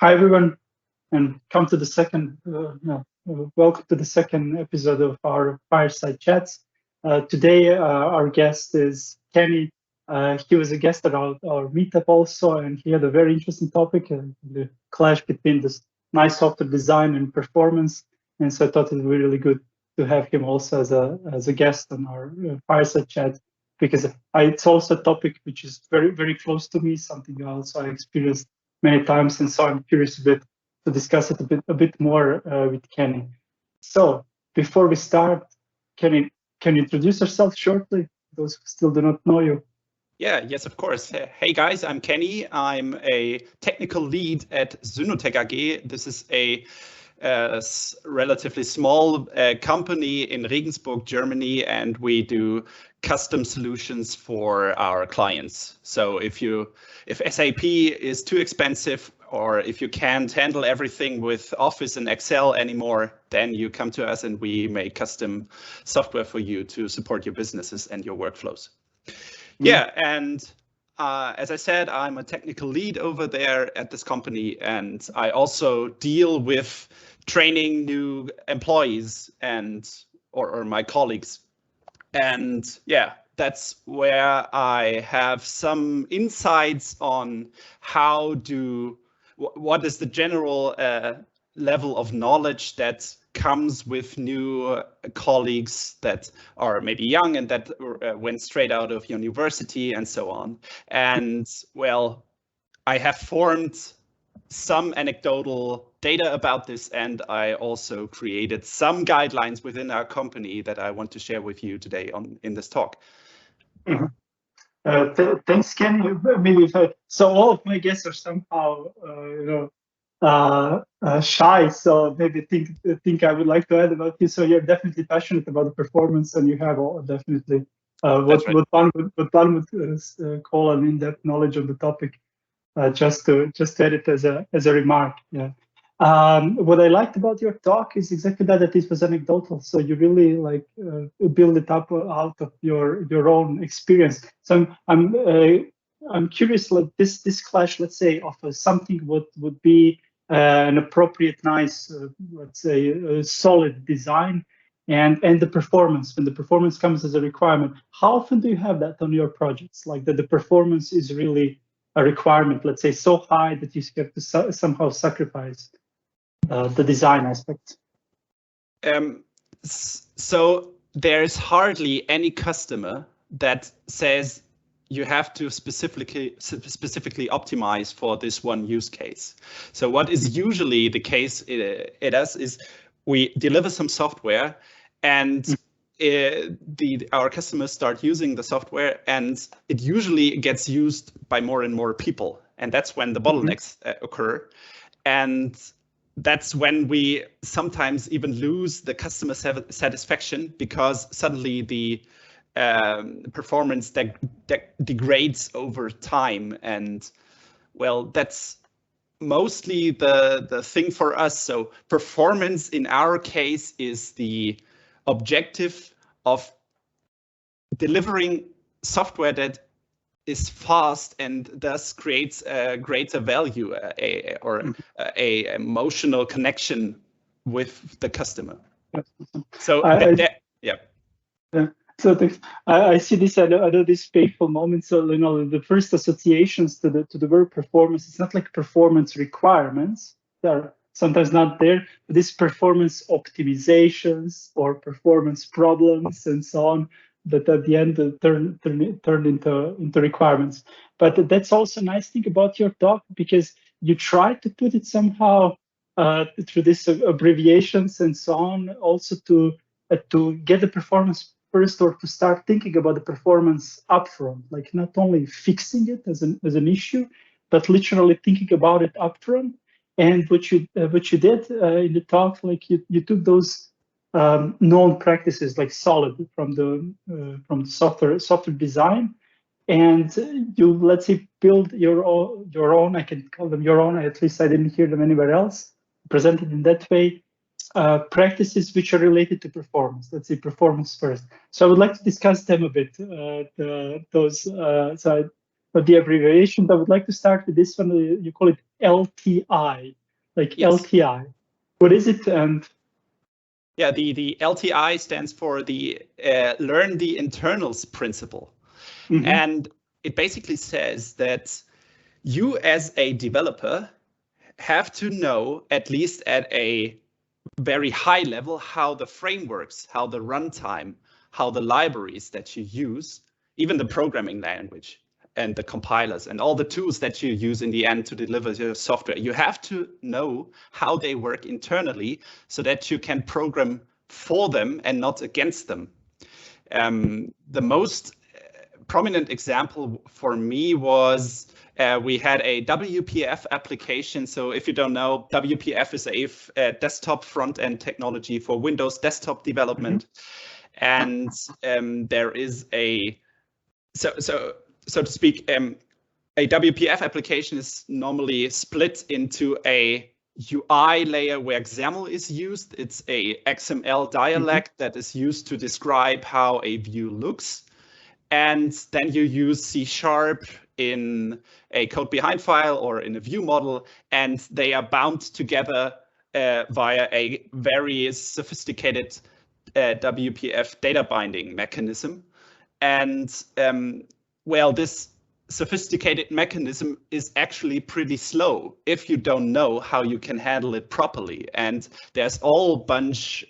Hi everyone, and come to the welcome to the second episode of our Fireside Chats. Today, our guest is Kenny. He was a guest at our meetup also, and he had a very interesting topic, the clash between this nice software design and performance. And so I thought it would be really good to have him also as a guest on our Fireside Chat, because it's also a topic which is very, very close to me, something I experienced many times, and so I'm curious to discuss it a bit more with Kenny. So before we start, can you introduce yourself shortly? Those who still do not know you. Yes, of course. Hey guys, I'm Kenny. I'm a technical lead at Synotech AG. This is a relatively small company in Regensburg, Germany, and we do custom solutions for our clients. So if SAP is too expensive, or if you can't handle everything with Office and Excel anymore, then you come to us and we make custom software for you to support your businesses and your workflows. Yeah, and as I said, I'm a technical lead over there at this company, and I also deal with training new employees or my colleagues. And yeah, that's where I have some insights on what is the general level of knowledge that comes with new colleagues that are maybe young and that went straight out of university and so on. And well, I have formed some anecdotal data about this, and I also created some guidelines within our company that I want to share with you today in this talk. Thanks, Kenny. Maybe so all of my guests are somehow shy, so maybe think I would like to add about you. So you're definitely passionate about the performance, and you have definitely what one would call an in-depth knowledge of the topic. Just to add it as a remark. Yeah. What I liked about your talk is exactly that it was anecdotal. So you really build it up out of your own experience. So I'm curious, like this clash, let's say, of something what would be an appropriate, nice, let's say, solid design, and the performance. When the performance comes as a requirement, how often do you have that on your projects? Like that the performance is really a requirement, let's say, so high that you have to somehow sacrifice the design aspect? So there's hardly any customer that says you have to specifically optimize for this one use case. So what is usually the case at us is we deliver some software, and our customers start using the software, and it usually gets used by more and more people, and that's when the bottlenecks occur, and that's when we sometimes even lose the customer satisfaction, because suddenly the performance that degrades over time. And well, that's mostly the thing for us. So performance in our case is the objective of delivering software that is fast and thus creates a greater value a emotional connection with the customer. So So I see this. I know this painful moment. So the first associations to the word performance. It's not like performance requirements. They're sometimes not there. But this performance optimizations or performance problems and so on, that at the end turn into requirements. But that's also a nice thing about your talk, because you try to put it somehow through these abbreviations and so on, also to get the performance first, or to start thinking about the performance upfront, like not only fixing it as an issue, but literally thinking about it upfront. And what you did in the talk, like you took those known practices like solid from the software design, and you, let's say, build your own. I can call them your own. At least I didn't hear them anywhere else presented in that way. Practices which are related to performance. Let's say performance first. So I would like to discuss them a bit. The abbreviations. I would like to start with this one. You call it LTI, like Yes. LTI. What is it? And yeah, the LTI stands for the Learn the Internals Principle. And it basically says that you as a developer have to know, at least at a very high level, how the frameworks, how the runtime, how the libraries that you use, even the programming language and the compilers and all the tools that you use in the end to deliver your software, you have to know how they work internally so that you can program for them and not against them. The most prominent example for me was we had a WPF application. So if you don't know, WPF is a desktop front-end technology for Windows desktop development. And there is a, so to speak, a WPF application is normally split into a UI layer where XAML is used. It's a XML dialect that is used to describe how a view looks. And then you use C# in a code behind file or in a view model, and they are bound together via a very sophisticated WPF data binding mechanism. And well, this sophisticated mechanism is actually pretty slow if you don't know how you can handle it properly. And there's a bunch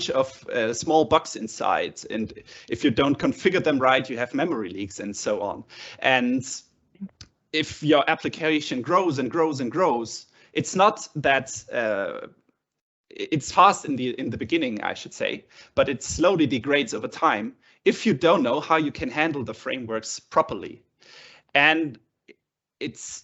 of small bugs inside, and if you don't configure them right, you have memory leaks and so on. And if your application grows and grows and grows, it's not that it's fast in the beginning, I should say, but it slowly degrades over time if you don't know how you can handle the frameworks properly. And it's,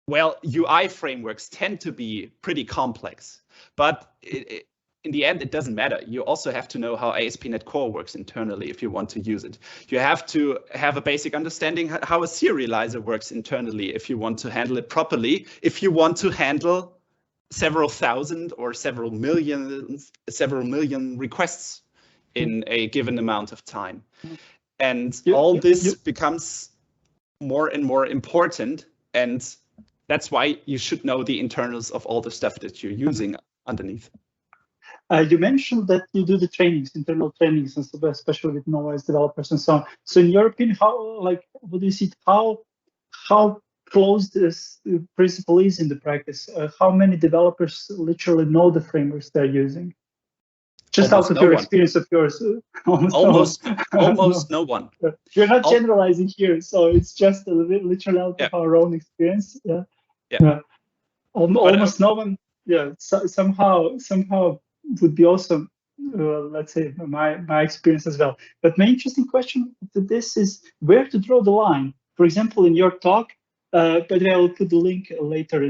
well, UI frameworks tend to be pretty complex, but in the end, it doesn't matter. You also have to know how ASP.NET Core works internally if you want to use it. You have to have a basic understanding how a serializer works internally if you want to handle it properly. If you want to handle several thousand or several million requests in a given amount of time. And all this becomes more and more important. And that's why you should know the internals of all the stuff that you're using underneath. You mentioned that you do the trainings, internal trainings, and especially with novice developers and so on. So, in your opinion, what do you see? How close this principle is in the practice? How many developers literally know the frameworks they're using? Just out of your experience of yours, almost no one. You're not generalizing here, so it's just literally out of our own experience. Almost no one. Yeah, somehow would be also, let's say, my experience as well. But my interesting question to this is where to draw the line. For example, in your talk, by the way, I will put the link later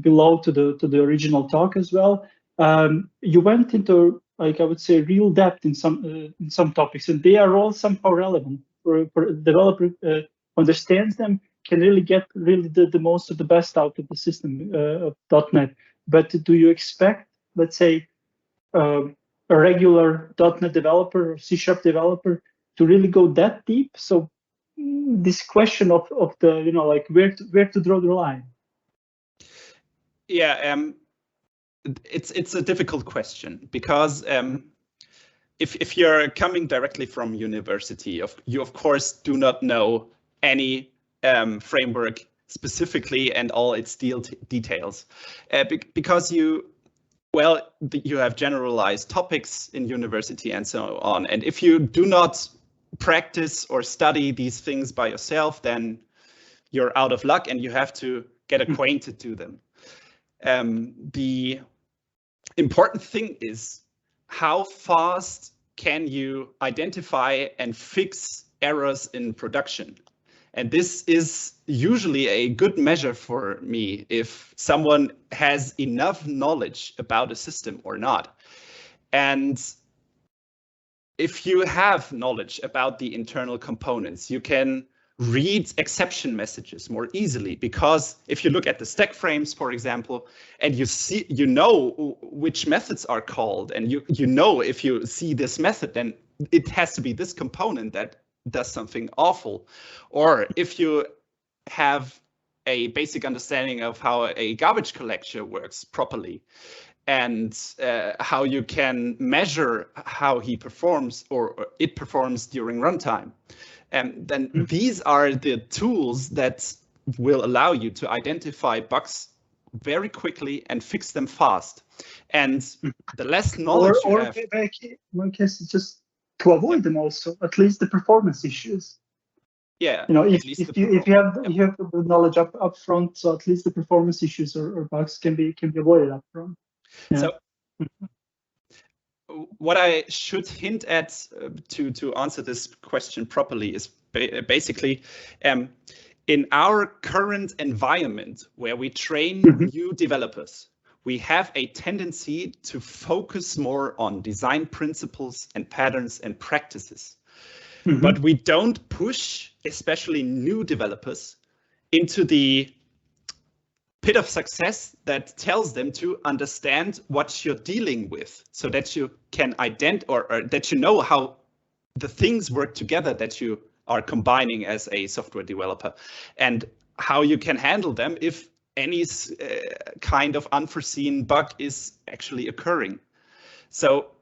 below to the original talk as well. You went into, like, I would say, real depth in some topics, and they are all somehow relevant for a developer understands them, can really get the most of the best out of the system of .NET. But do you expect, let's say, a regular .NET developer or C# developer to really go that deep? So this question of the, like where to draw the line. Yeah, it's a difficult question because if you're coming directly from university, you of course do not know any framework specifically and all its details, because you have generalized topics in university and so on. And if you do not practice or study these things by yourself, then you're out of luck and you have to get acquainted to them. The important thing is how fast can you identify and fix errors in production? And this is usually a good measure for me if someone has enough knowledge about a system or not. And if you have knowledge about the internal components, you can read exception messages more easily, because if you look at the stack frames, for example, and you know which methods are called, and you know if you see this method, then it has to be this component that does something awful. Or if you have a basic understanding of how a garbage collector works properly, and how you can measure how he performs or it performs during runtime. And then these are the tools that will allow you to identify bugs very quickly and fix them fast. And the less knowledge you have, one case, just to avoid them also, at least the performance issues. Yeah, you know, if you have the knowledge up front, so at least the performance issues or bugs can be avoided up front. Yeah. So what I should hint at to answer this question properly is basically in our current environment where we train new developers, we have a tendency to focus more on design principles and patterns and practices. But we don't push, especially new developers, into the pit of success that tells them to understand what you're dealing with, so that you can or that you know how the things work together that you are combining as a software developer, and how you can handle them if any kind of unforeseen bug is actually occurring. So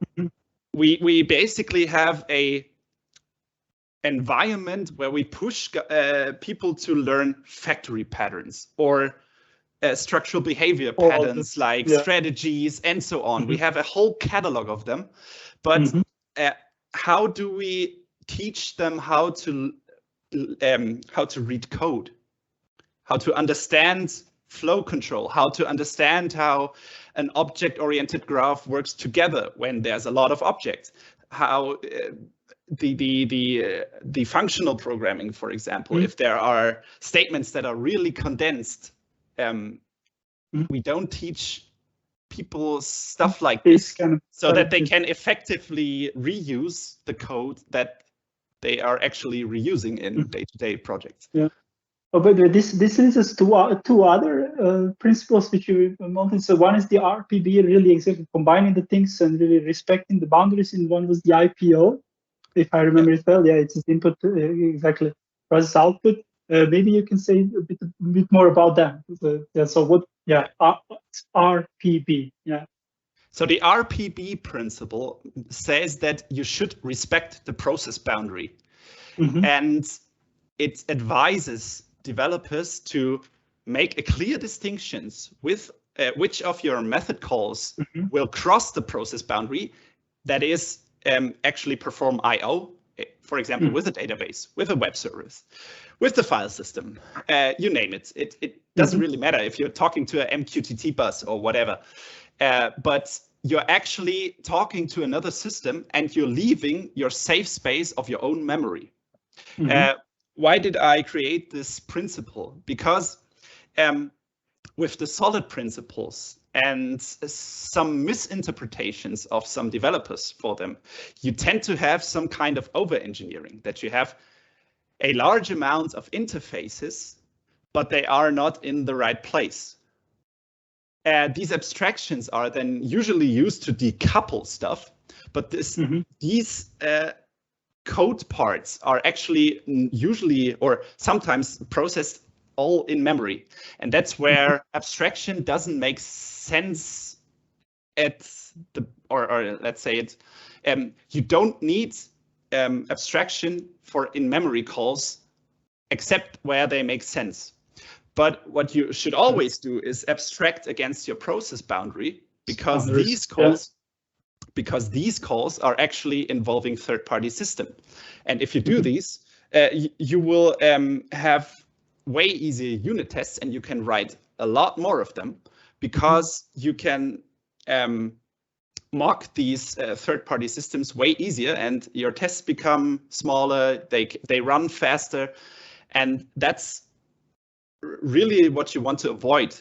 we basically have a environment where we push people to learn factory patterns or structural behavior patterns like strategies and so on. We have a whole catalog of them, but how do we teach them how to read code, how to understand flow control, how to understand how an object-oriented graph works together when there's a lot of objects, how the functional programming, for example, if there are statements that are really condensed, we don't teach people stuff like this so that they can effectively reuse the code that they are actually reusing in day-to-day projects. Yeah. Oh, but this leads us to two other principles which you mentioned. So one is the RBB, really exactly combining the things and really respecting the boundaries, and one was the IPO, if I remember it well. Yeah, it's input, exactly, process output. Maybe you can say a bit more about that. So what? Yeah, RBB. Yeah. So the RBB principle says that you should respect the process boundary, and it advises developers to make a clear distinctions with which of your method calls will cross the process boundary, that is actually perform I/O, for example, with a database, with a web service, with the file system, you name it. It doesn't really matter if you're talking to an MQTT bus or whatever, but you're actually talking to another system and you're leaving your safe space of your own memory. Why did I create this principle? Because with the solid principles and some misinterpretations of some developers for them, you tend to have some kind of over-engineering, that you have a large amount of interfaces, but they are not in the right place. These abstractions are then usually used to decouple stuff, but these code parts are actually usually or sometimes processed all in memory. And that's where abstraction doesn't make sense at the, or let's say it, you don't need abstraction for in-memory calls, except where they make sense. But what you should always do is abstract against your process boundary, because these calls are actually involving third-party system. And if you do these, you will have way easier unit tests, and you can write a lot more of them, because you can mock these third-party systems way easier, and your tests become smaller, they run faster, and that's really what you want to avoid,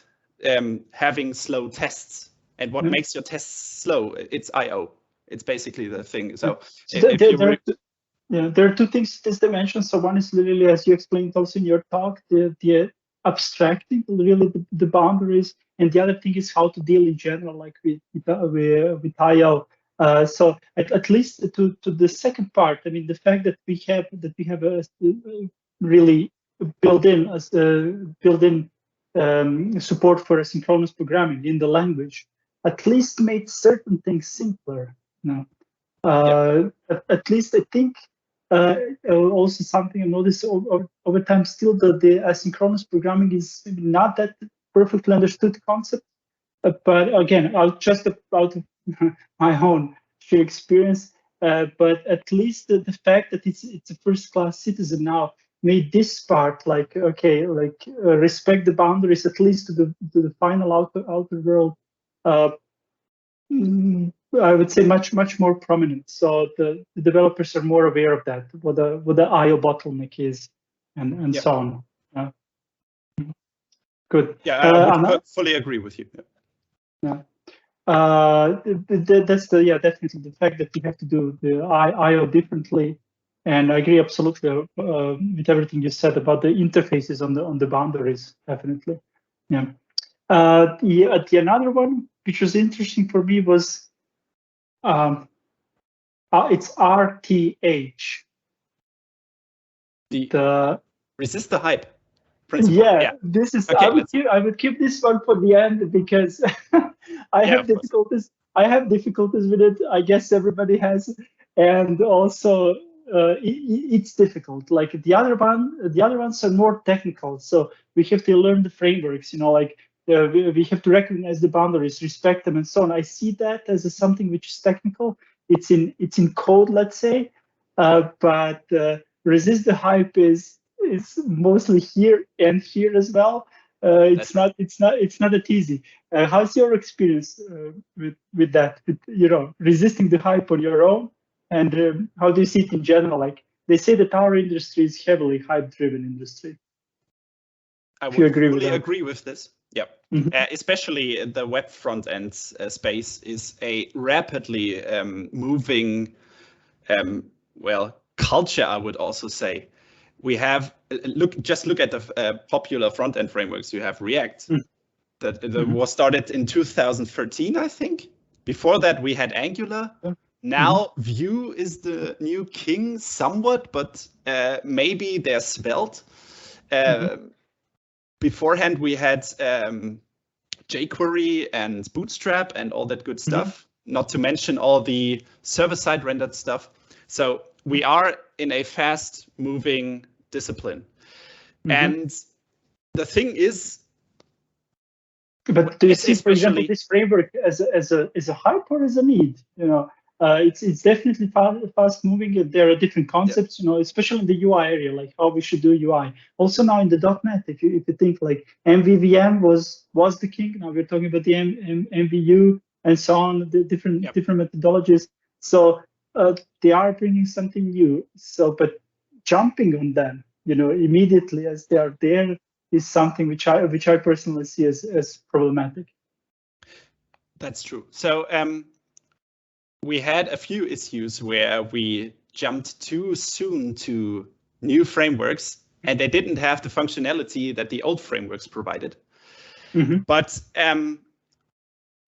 having slow tests. And what makes your tests slow? It's I/O. It's basically the thing. So there are two things in this dimension. So one is really, as you explained also in your talk, the abstracting really the boundaries, and the other thing is how to deal in general, like with I/O. So at least to the second part, I mean, the fact that we have a really built-in support for asynchronous programming in the language at least made certain things simpler. At least I think also something I noticed over time still that the asynchronous programming is not that perfectly understood concept. But again, out of my own sheer experience, but at least the fact that it's a first-class citizen now made this part like okay, like respect the boundaries at least to the final outer world. I would say much more prominent. So the developers are more aware of that, what the I/O bottleneck is, and so on. Good. Yeah, I would fully agree with you. Yeah. That's definitely the fact that you have to do the I/O differently, and I agree absolutely with everything you said about the interfaces on the boundaries. Definitely, yeah. The another one which was interesting for me was it's RTH. The resist the hype principle. Yeah, this is. Okay, I would keep this one for the end because I have difficulties. I have difficulties with it. I guess everybody has, and also it's difficult. Like the other ones are more technical. So we have to learn the frameworks. Like we have to recognize the boundaries, respect them, and so on. I see that as something which is technical. It's in code, let's say, but resist the hype is mostly here and here as well. It's not that easy. How's your experience with that? With resisting the hype on your own, and how do you see it in general? Like they say that our industry is heavily hype-driven industry. I would fully agree with this. Yeah, especially the web front end space is a rapidly moving, culture. I would also say. We have look at the popular front end frameworks. You have React, that was started in 2013, I think. Before that, we had Angular. Now Vue is the new king, somewhat, but maybe they're svelte. Beforehand, we had jQuery and Bootstrap and all that good stuff. Not to mention all the server-side rendered stuff. So we are in a fast-moving discipline, and the thing is. But do you see, for example, this framework as a hype or as a need? It's definitely fast-moving. There are different concepts, especially in the UI area, like how we should do UI. Also now in the .NET, if you think like MVVM was the king. Now we're talking about the MVU and so on, the different methodologies. So they are bringing something new. So, but jumping on them, immediately as they are there is something which I personally see as problematic. That's true. So we had a few issues where we jumped too soon to new frameworks, and they didn't have the functionality that the old frameworks provided. But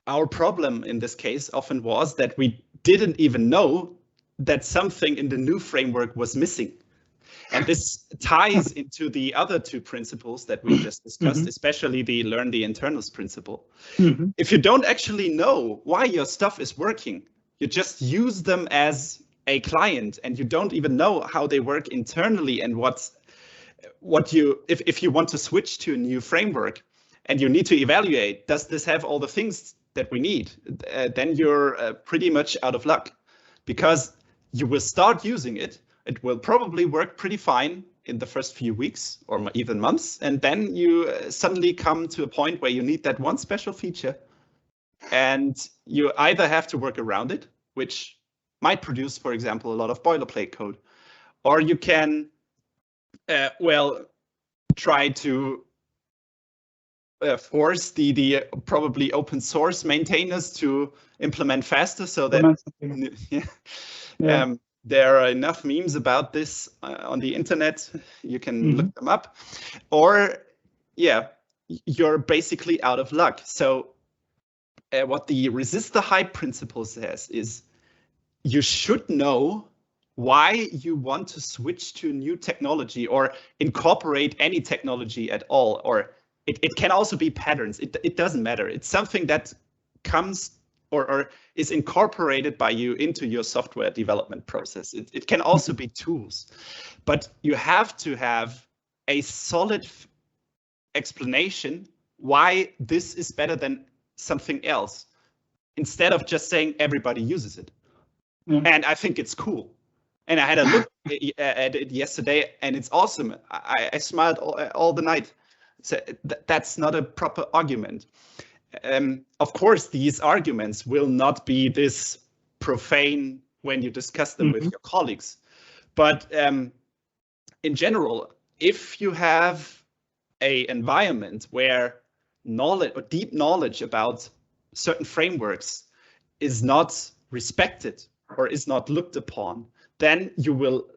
our problem in this case often was that we didn't even know that something in the new framework was missing. And this ties into the other two principles that we just discussed, especially the learn the internals principle. If you don't actually know why your stuff is working, you just use them as a client and you don't even know how they work internally and if you want to switch to a new framework and you need to evaluate, does this have all the things that we need? Then you're pretty much out of luck, because you will start using it. It will probably work pretty fine in the first few weeks or even months. And then you suddenly come to a point where you need that one special feature. And you either have to work around it, which might produce, for example, a lot of boilerplate code, or you can, try to force the probably open source maintainers to implement faster so that there are enough memes about this on the internet. You can look them up, or you're basically out of luck. So what the resist the hype principle says is you should know why you want to switch to new technology or incorporate any technology at all, or it can also be patterns. It doesn't matter. It's something that comes or is incorporated by you into your software development process. It can also be tools, but you have to have a solid explanation why this is better than something else, instead of just saying everybody uses it. And I think it's cool. And I had a look at it yesterday, and it's awesome. I smiled all the night. So that's not a proper argument. Of course, these arguments will not be this profane when you discuss them with your colleagues. But in general, if you have an environment where knowledge or deep knowledge about certain frameworks is not respected or is not looked upon, then you will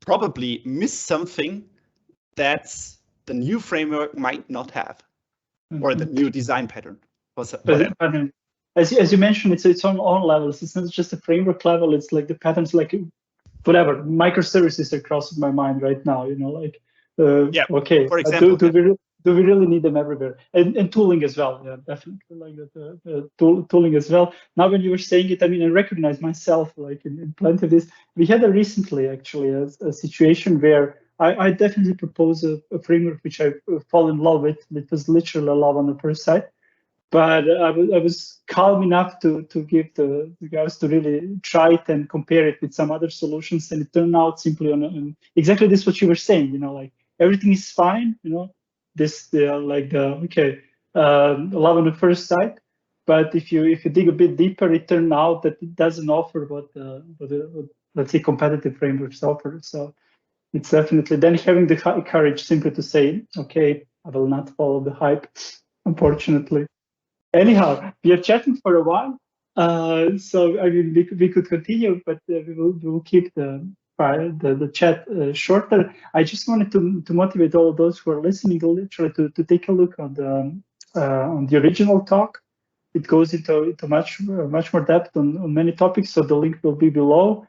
probably miss something that the new framework might not have, or the new design pattern. As you mentioned, it's on all levels. It's not just a framework level. It's like the patterns, like whatever microservices are crossing my mind right now. Like okay, for example, do we really need them everywhere? And tooling as well. Yeah, definitely like that. Tooling as well. Now, when you were saying it, I mean, I recognize myself like in plenty of this. We had recently actually a situation where I definitely propose a framework which I fall in love with. It was literally a love on the first sight. But I was calm enough to give the guys to really try it and compare it with some other solutions, and it turned out simply on exactly this what you were saying. Like everything is fine. This love on the first sight. But if you dig a bit deeper, it turned out that it doesn't offer what let's say competitive frameworks offer. So it's definitely then having the courage simply to say, okay, I will not follow the hype, unfortunately. Anyhow, we are chatting for a while, so I mean we could continue, but we will keep the chat shorter. I just wanted to motivate all of those who are listening literally to take a look on the original talk. It goes into much more depth on many topics, so the link will be below.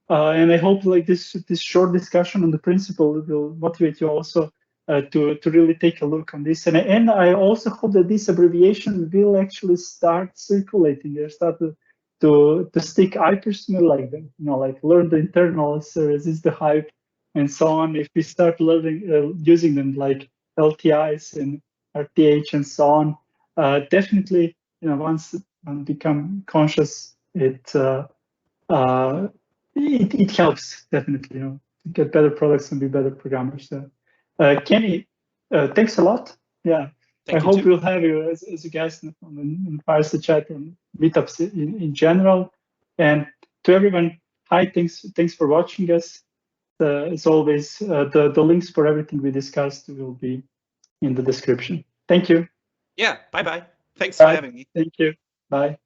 And I hope like this short discussion on the principle will motivate you also to really take a look on this. And I also hope that this abbreviation will actually start circulating. They start to stick. I personally like them, like learn the internals, resist the hype, and so on. If we start learning using them like LTIs and RTH and so on, definitely, once one become conscious, it helps definitely, to get better products and be better programmers. So, Kenny, thanks a lot. Yeah, I hope we'll have you as you guys on Fireside Chat and meetups in general. And to everyone, hi, thanks for watching us. As always, the links for everything we discussed will be in the description. Thank you. Yeah, bye-bye. Thanks for having me. Thank you. Bye.